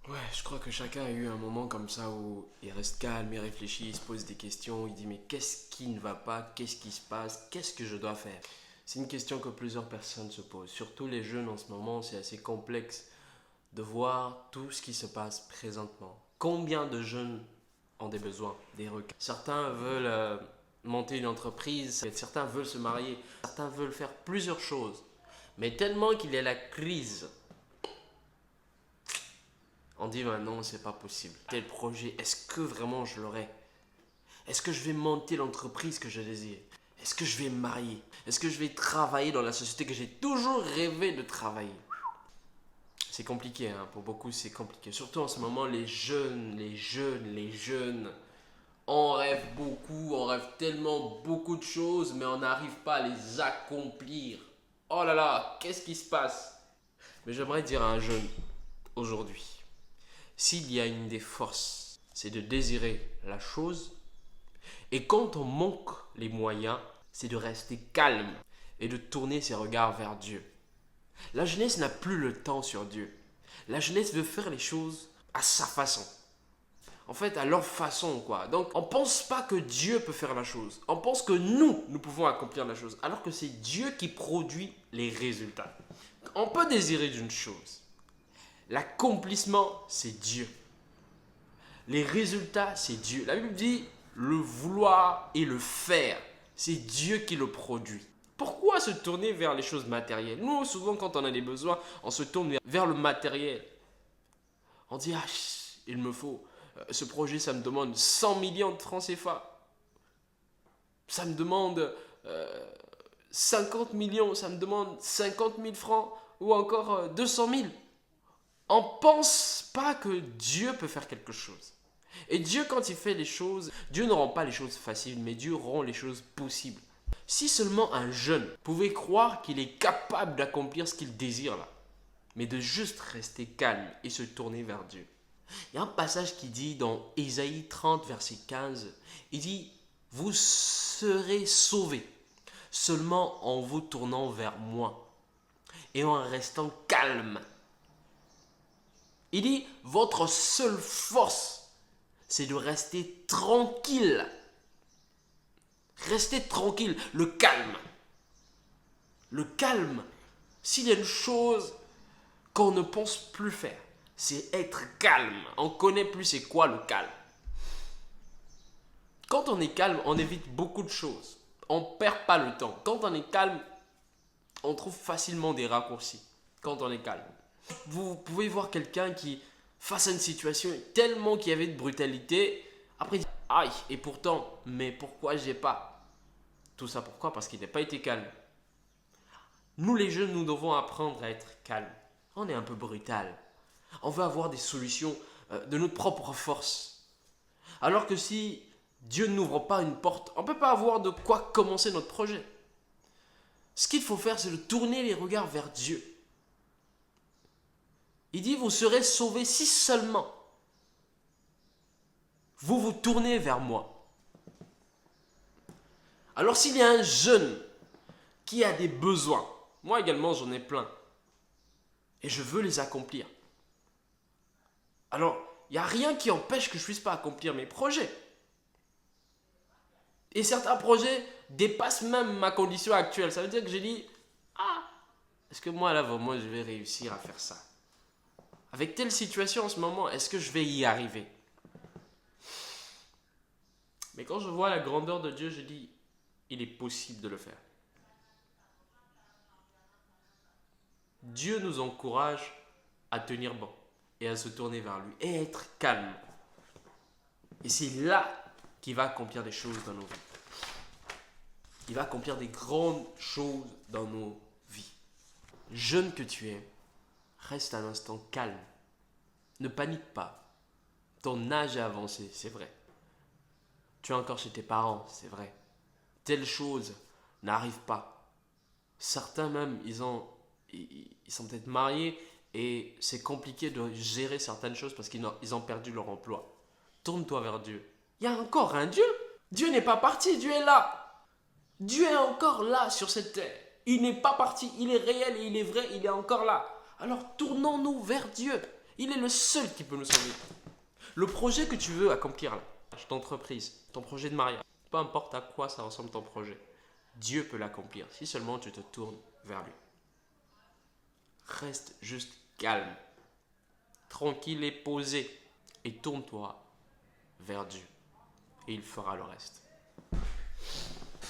Ouais, je crois que chacun a eu un moment comme ça où il reste calme, il réfléchit, il se pose des questions, il dit mais qu'est-ce qui ne va pas, qu'est-ce qui se passe, qu'est-ce que je dois faire? C'est une question que plusieurs personnes se posent, surtout les jeunes en ce moment, c'est assez complexe de voir tout ce qui se passe présentement. Combien de jeunes ont des besoins, des requêtes? Certains veulent monter une entreprise, certains veulent se marier, certains veulent faire plusieurs choses. Mais tellement qu'il y a la crise, on dit non, c'est pas possible. Tel projet, est-ce que vraiment je l'aurai? Est-ce que je vais monter l'entreprise que je désire? Est-ce que je vais me marier? Est-ce que je vais travailler dans la société que j'ai toujours rêvé de travailler? C'est compliqué, hein. Pour beaucoup c'est compliqué. Surtout en ce moment, les jeunes. On rêve beaucoup, on rêve tellement beaucoup de choses, mais on n'arrive pas à les accomplir. Oh là là, qu'est-ce qui se passe? Mais j'aimerais dire à un jeune aujourd'hui, s'il y a une des forces, c'est de désirer la chose. Et quand on manque les moyens, c'est de rester calme et de tourner ses regards vers Dieu. La jeunesse n'a plus le temps sur Dieu. La jeunesse veut faire les choses à sa façon. En fait, à leur façon, quoi. Donc, on ne pense pas que Dieu peut faire la chose. On pense que nous pouvons accomplir la chose. Alors que c'est Dieu qui produit les résultats. On peut désirer d'une chose. L'accomplissement, c'est Dieu. Les résultats, c'est Dieu. La Bible dit le vouloir et le faire. C'est Dieu qui le produit. Pourquoi se tourner vers les choses matérielles? Nous, souvent, quand on a des besoins, on se tourne vers le matériel. On dit, ah, il me faut. Ce projet, ça me demande 100 millions de francs CFA. Ça me demande 50 millions. Ça me demande 50 000 francs. Ou encore 200 000. On ne pense pas que Dieu peut faire quelque chose. Et Dieu, quand il fait les choses, Dieu ne rend pas les choses faciles, mais Dieu rend les choses possibles. Si seulement un jeune pouvait croire qu'il est capable d'accomplir ce qu'il désire là, mais de juste rester calme et se tourner vers Dieu. Il y a un passage qui dit dans Ésaïe 30, verset 15, il dit, vous serez sauvés seulement en vous tournant vers moi et en restant calme. Il dit, votre seule force, c'est de rester tranquille. Restez tranquille, le calme. Le calme. S'il y a une chose qu'on ne pense plus faire, c'est être calme. On ne connaît plus c'est quoi le calme. Quand on est calme, on évite beaucoup de choses. On ne perd pas le temps. Quand on est calme, on trouve facilement des raccourcis. Quand on est calme. Vous pouvez voir quelqu'un qui, face à une situation tellement qu'il y avait de brutalité, après il dit, aïe, et pourtant, mais pourquoi j'ai pas? Tout ça pourquoi? Parce qu'il n'a pas été calme. Nous les jeunes, nous devons apprendre à être calmes. On est un peu brutal. On veut avoir des solutions de notre propre force. Alors que si Dieu n'ouvre pas une porte, on ne peut pas avoir de quoi commencer notre projet. Ce qu'il faut faire, c'est de tourner les regards vers Dieu. Il dit, vous serez sauvés si seulement vous vous tournez vers moi. Alors s'il y a un jeune qui a des besoins, moi également j'en ai plein, et je veux les accomplir. Alors, il n'y a rien qui empêche que je ne puisse pas accomplir mes projets. Et certains projets dépassent même ma condition actuelle. Ça veut dire que j'ai dit, ah, est-ce que moi là, vraiment, je vais réussir à faire ça? Avec telle situation en ce moment, est-ce que je vais y arriver? Mais quand je vois la grandeur de Dieu, je dis, il est possible de le faire. Dieu nous encourage à tenir bon et à se tourner vers lui et à être calme. Et c'est là qu'il va accomplir des choses dans nos vies. Il va accomplir des grandes choses dans nos vies. Jeune que tu es, reste un instant calme. Ne panique pas. Ton âge est avancé, c'est vrai. Tu es encore chez tes parents, c'est vrai. Telle chose n'arrive pas. Certains même, ils sont peut-être mariés et c'est compliqué de gérer certaines choses parce qu'ils ont perdu leur emploi. Tourne-toi vers Dieu. Il y a encore un Dieu. Dieu n'est pas parti, Dieu est là. Dieu est encore là sur cette terre. Il n'est pas parti, il est réel et il est vrai, il est encore là. Alors tournons-nous vers Dieu Il est le seul qui peut nous sauver. Le projet que tu veux accomplir là, ton entreprise, ton projet de mariage, peu importe à quoi ça ressemble ton projet, Dieu peut l'accomplir si seulement tu te tournes vers lui. Reste juste calme, tranquille et posé et tourne-toi vers Dieu et il fera le reste.